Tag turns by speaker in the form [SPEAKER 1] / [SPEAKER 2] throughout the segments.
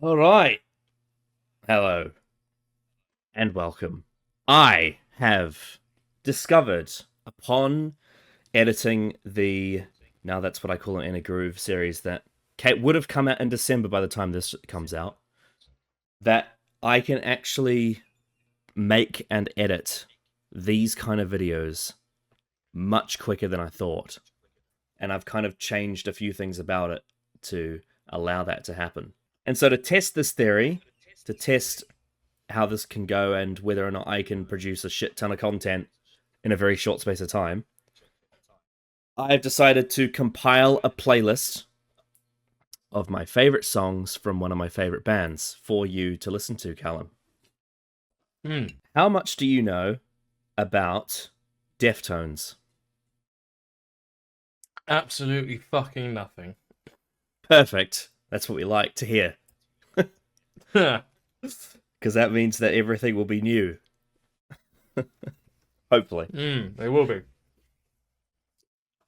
[SPEAKER 1] All right. Hello and welcome. I have discovered upon editing the now that's what I call an inner groove series that would have come out in December by the time this comes out, that I can actually make and edit these kind of videos much quicker than I thought. And I've kind of changed a few things about it to allow that to happen. And so to test this theory, to test how this can go and whether or not I can produce a shit ton of content in a very short space of time, I've decided to compile a playlist of my favorite songs from one of my favorite bands for you to listen to, Callum.
[SPEAKER 2] Hmm.
[SPEAKER 1] How much do you know about Deftones?
[SPEAKER 2] Absolutely fucking nothing.
[SPEAKER 1] Perfect. That's what we like to hear.
[SPEAKER 2] Hmm.
[SPEAKER 1] Because that means that everything will be new. Hopefully.
[SPEAKER 2] They will be.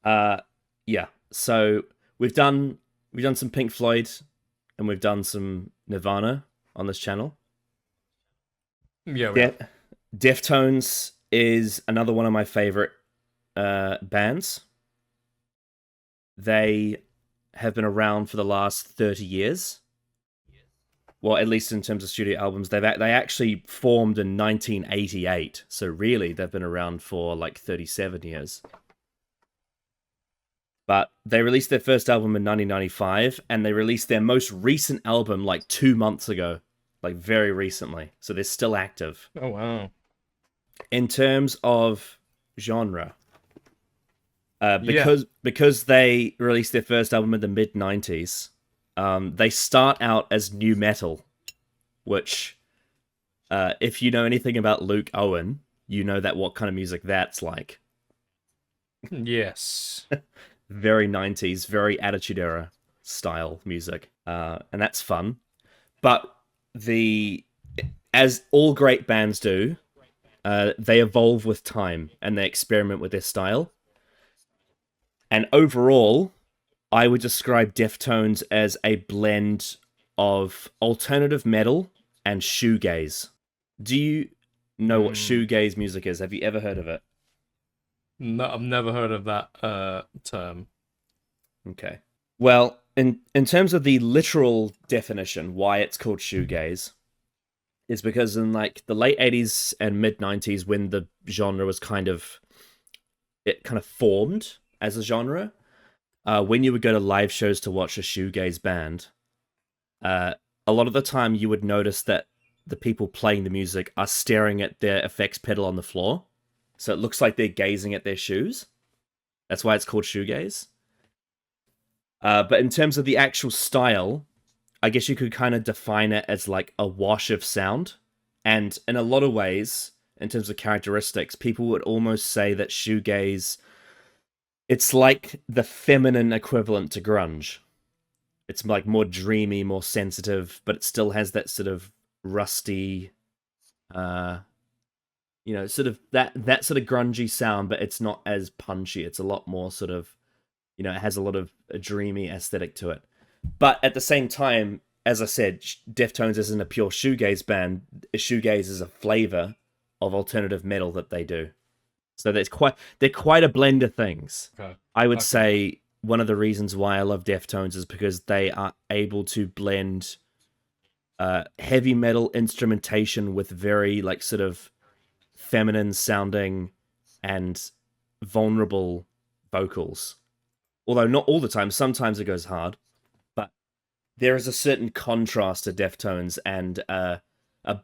[SPEAKER 1] Uh yeah. So we've done some Pink Floyd and we've done some Nirvana on this channel.
[SPEAKER 2] Yeah, we have.
[SPEAKER 1] De- Deftones is another one of my favorite bands. They have been around for the last 30 years. Well, at least in terms of studio albums, they actually formed in 1988. So really, they've been around for like 37 years. But they released their first album in 1995, and they released their most recent album like 2 months ago, like very recently. So they're still active.
[SPEAKER 2] Oh wow.
[SPEAKER 1] In terms of genre,
[SPEAKER 2] Yeah.
[SPEAKER 1] because they released their first album in the mid 90s, they start out as new metal, which, if you know anything about Luke Owen, you know that what kind of music that's like.
[SPEAKER 2] Yes.
[SPEAKER 1] Very 90s, very Attitude Era style music, and that's fun. But the as all great bands do, they evolve with time and they experiment with their style. And overall, I would describe Deftones as a blend of alternative metal and shoegaze. Do you know what
[SPEAKER 2] Hmm.
[SPEAKER 1] shoegaze music is? Have you ever heard of it?
[SPEAKER 2] No, I've never heard of that term.
[SPEAKER 1] Okay. Well, in terms of the literal definition, why it's called shoegaze is because in like the late 80s and mid 90s, when the genre was kind of formed as a genre, when you would go to live shows to watch a shoegaze band, uh, a lot of the time you would notice that the people playing the music are staring at their effects pedal on the floor. So it looks like they're gazing at their shoes. That's why it's called shoegaze. But in terms of the actual style, I guess you could kind of define it as like a wash of sound. And in a lot of ways, in terms of characteristics, people would almost say that shoegaze, it's like the feminine equivalent to grunge. It's like more dreamy, more sensitive, but it still has that sort of rusty, uh, sort of that sort of grungy sound, but it's not as punchy. It's a lot more sort of, it has a lot of a dreamy aesthetic to it. But at the same time, as I said, Deftones isn't a pure shoegaze band. Shoegaze is a flavor of alternative metal that they do. So they're quite a blend of things.
[SPEAKER 2] Okay.
[SPEAKER 1] I would
[SPEAKER 2] Okay.
[SPEAKER 1] say one of the reasons why I love Deftones is because they are able to blend heavy metal instrumentation with very like sort of feminine sounding and vulnerable vocals. Although not all the time, sometimes it goes hard, but there is a certain contrast to Deftones and a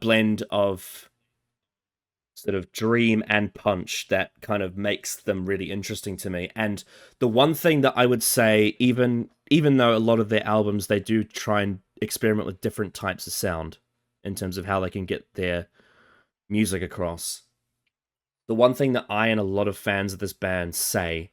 [SPEAKER 1] blend of sort of dream and punch that kind of makes them really interesting to me. And the one thing that I would say, even though a lot of their albums they do try and experiment with different types of sound in terms of how they can get their music across. The one thing that I and a lot of fans of this band say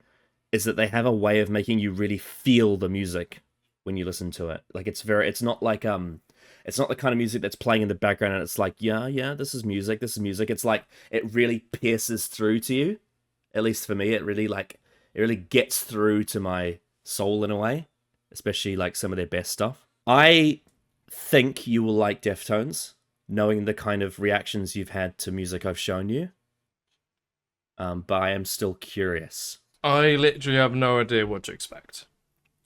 [SPEAKER 1] is that they have a way of making you really feel the music when you listen to it. Like it's not the kind of music that's playing in the background and it's like, yeah, yeah, this is music. It's like it really pierces through to you. At least for me, it really gets through to my soul in a way, especially like some of their best stuff. I think you will like Deftones, knowing the kind of reactions you've had to music I've shown you. But I am still curious.
[SPEAKER 2] I literally have no idea what to expect.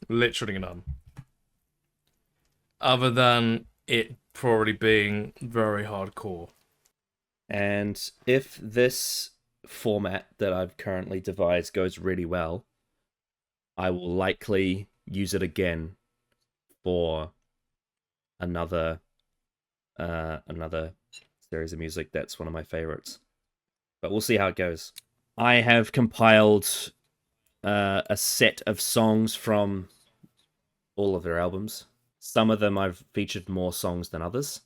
[SPEAKER 2] Literally none. Other than it probably being very hardcore.
[SPEAKER 1] And if this format that I've currently devised goes really well, I will likely use it again for another series of music that's one of my favorites. But we'll see how it goes. I have compiled a set of songs from all of their albums. Some of them I've featured more songs than others.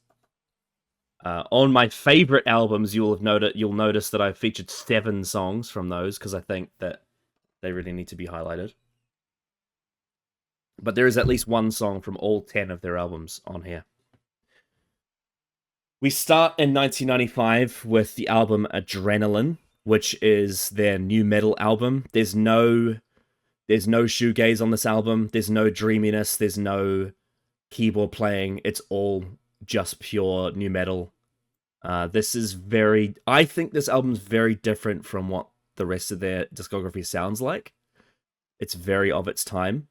[SPEAKER 1] On my favorite albums, you'll notice that I've featured 7 songs from those because I think that they really need to be highlighted. But there is at least one song from all 10 of their albums on here. We start in 1995 with the album Adrenaline, which is their new metal album. There's no shoegaze on this album. There's no dreaminess. There's no keyboard playing. It's all just pure new metal. I think this album's very different from what the rest of their discography sounds like. It's very of its time.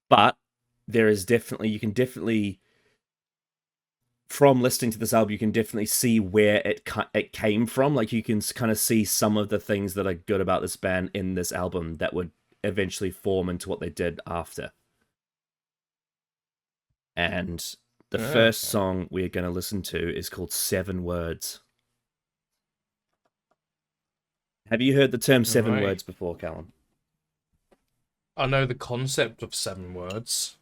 [SPEAKER 1] But you can definitely, from listening to this album, you can definitely see where it came from. Like, you can kind of see some of the things that are good about this band in this album that would eventually form into what they did after. And the first song we're going to listen to is called 7 Words. Have you heard the term 7 words before, Callum?
[SPEAKER 2] I know the concept of 7 words.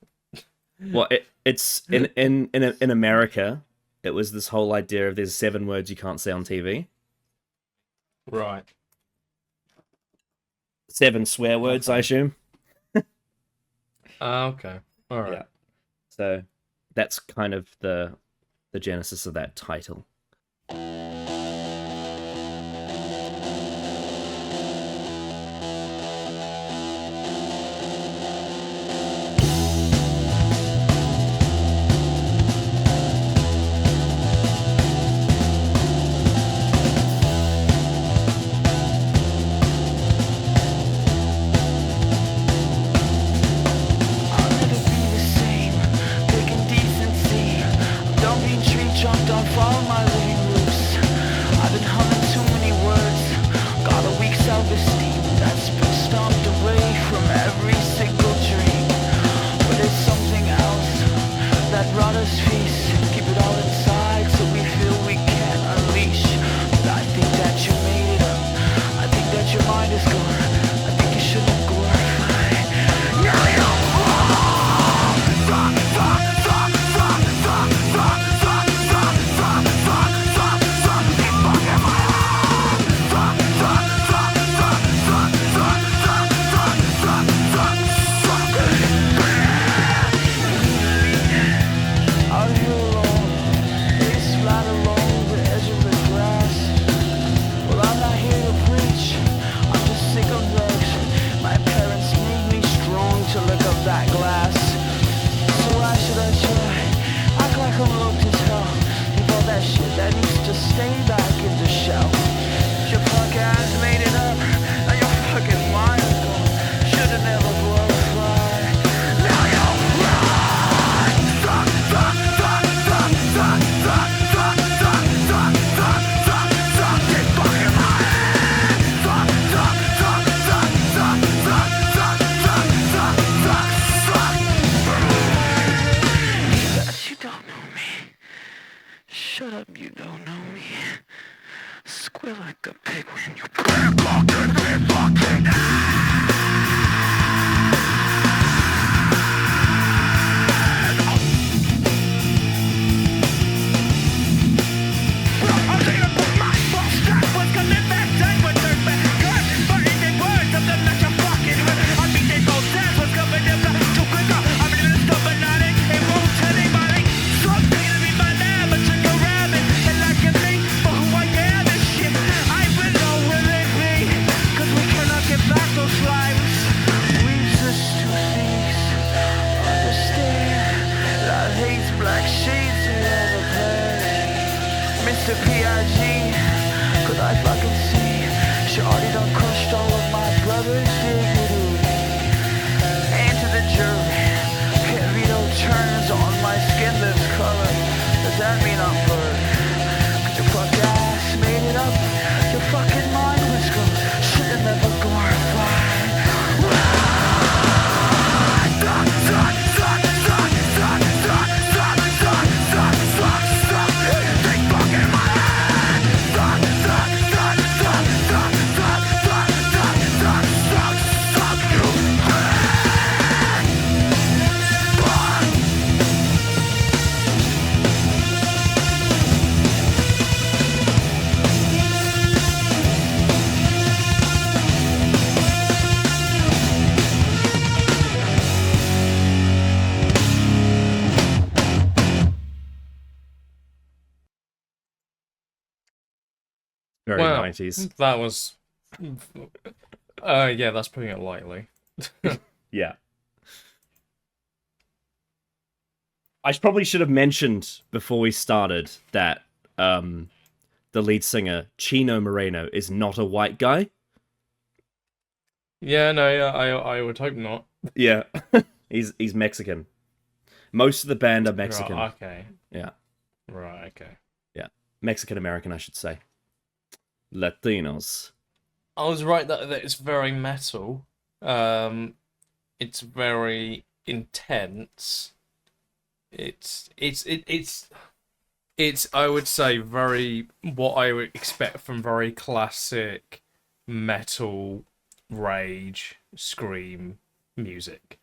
[SPEAKER 1] Well, it's in America, it was this whole idea of there's 7 words you can't say on TV.
[SPEAKER 2] Right.
[SPEAKER 1] 7 swear words, I assume.
[SPEAKER 2] Okay. All right.
[SPEAKER 1] Yeah. So that's kind of the genesis of that title.
[SPEAKER 3] Back those Mr. P.I.G. Could I fucking see? Shawty done crushed all of my brother's dignity. And to the jury, heavy no turns on my skin this color. Does that mean I'm blurred? Cause your fuck ass made it up. Your fucking mind was good. Should've never glorified.
[SPEAKER 1] Very
[SPEAKER 2] Well,
[SPEAKER 1] 90s.
[SPEAKER 2] that was. Yeah, that's putting it lightly.
[SPEAKER 1] Yeah. Probably should have mentioned before we started that the lead singer, Chino Moreno, is not a white guy.
[SPEAKER 2] Yeah, no, yeah, I would hope not.
[SPEAKER 1] Yeah. he's Mexican. Most of the band are Mexican.
[SPEAKER 2] Right, okay.
[SPEAKER 1] Yeah.
[SPEAKER 2] Right, okay.
[SPEAKER 1] Yeah. Mexican American, I should say. Latinos.
[SPEAKER 2] I was right that it's very metal. It's very intense. It's I would say very what I would expect from very classic metal rage scream music.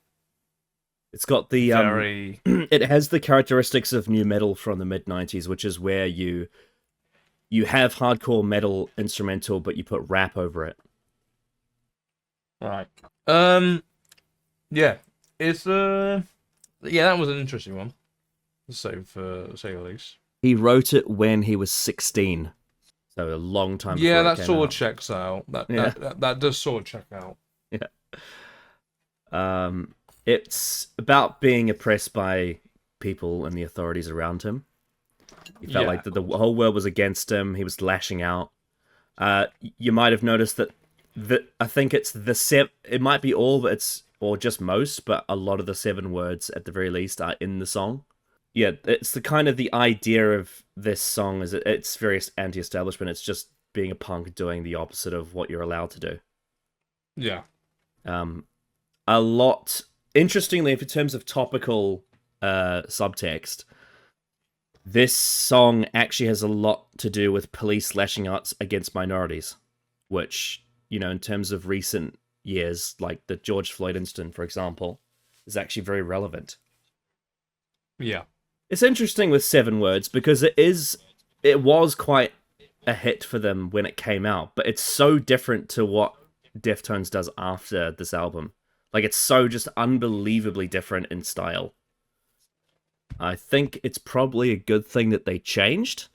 [SPEAKER 1] It's got the
[SPEAKER 2] Very
[SPEAKER 1] it has the characteristics of new metal from the mid 90s, which is where you have hardcore metal instrumental, but you put rap over it.
[SPEAKER 2] right. Yeah. It's yeah, that was an interesting one. To say the least.
[SPEAKER 1] He wrote it when he was 16. So a long time before
[SPEAKER 2] Yeah,
[SPEAKER 1] it
[SPEAKER 2] that
[SPEAKER 1] came
[SPEAKER 2] sort of
[SPEAKER 1] out.
[SPEAKER 2] checks out.
[SPEAKER 1] Yeah.
[SPEAKER 2] That does sort of check out.
[SPEAKER 1] Yeah. It's about being oppressed by people and the authorities around him. He felt like that the whole world was against him. He was lashing out. You might have noticed that I think it's it might be all, but it's or just most, but a lot of the 7 words at the very least are in the song. Yeah, it's the kind of the idea of this song is it's very anti-establishment. It's just being a punk doing the opposite of what you're allowed to do.
[SPEAKER 2] Yeah.
[SPEAKER 1] A lot. Interestingly, in terms of topical subtext, this song actually has a lot to do with police lashing out against minorities, which, in terms of recent years, like the George Floyd incident, for example, is actually very relevant.
[SPEAKER 2] Yeah.
[SPEAKER 1] It's interesting with 7 words because it was quite a hit for them when it came out, but it's so different to what Deftones does after this album. Like, it's so just unbelievably different in style. I think it's probably a good thing that they changed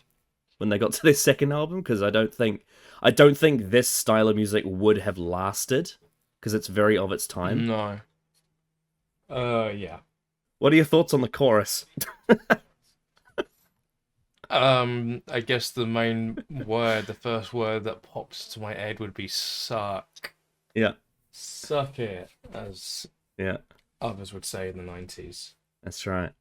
[SPEAKER 1] when they got to their second album, because I don't think this style of music would have lasted, because it's very of its time.
[SPEAKER 2] No. Yeah.
[SPEAKER 1] What are your thoughts on the chorus?
[SPEAKER 2] I guess the main word, the first word that pops to my head would be suck.
[SPEAKER 1] Yeah.
[SPEAKER 2] Suck it, as others would say in the 90s.
[SPEAKER 1] That's right.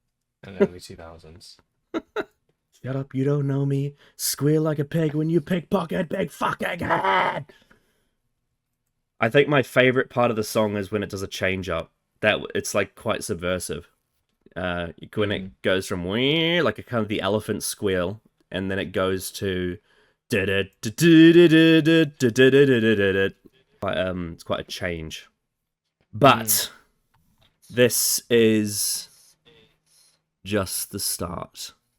[SPEAKER 2] And early 2000s.
[SPEAKER 1] Shut up, you don't know me. Squeal like a pig when you pickpocket big fucking head. I think my favorite part of the song is when it does a change up. That it's like quite subversive. When it goes from wee, like a kind of the elephant squeal, and then it goes to it's quite a change. But this is just the start.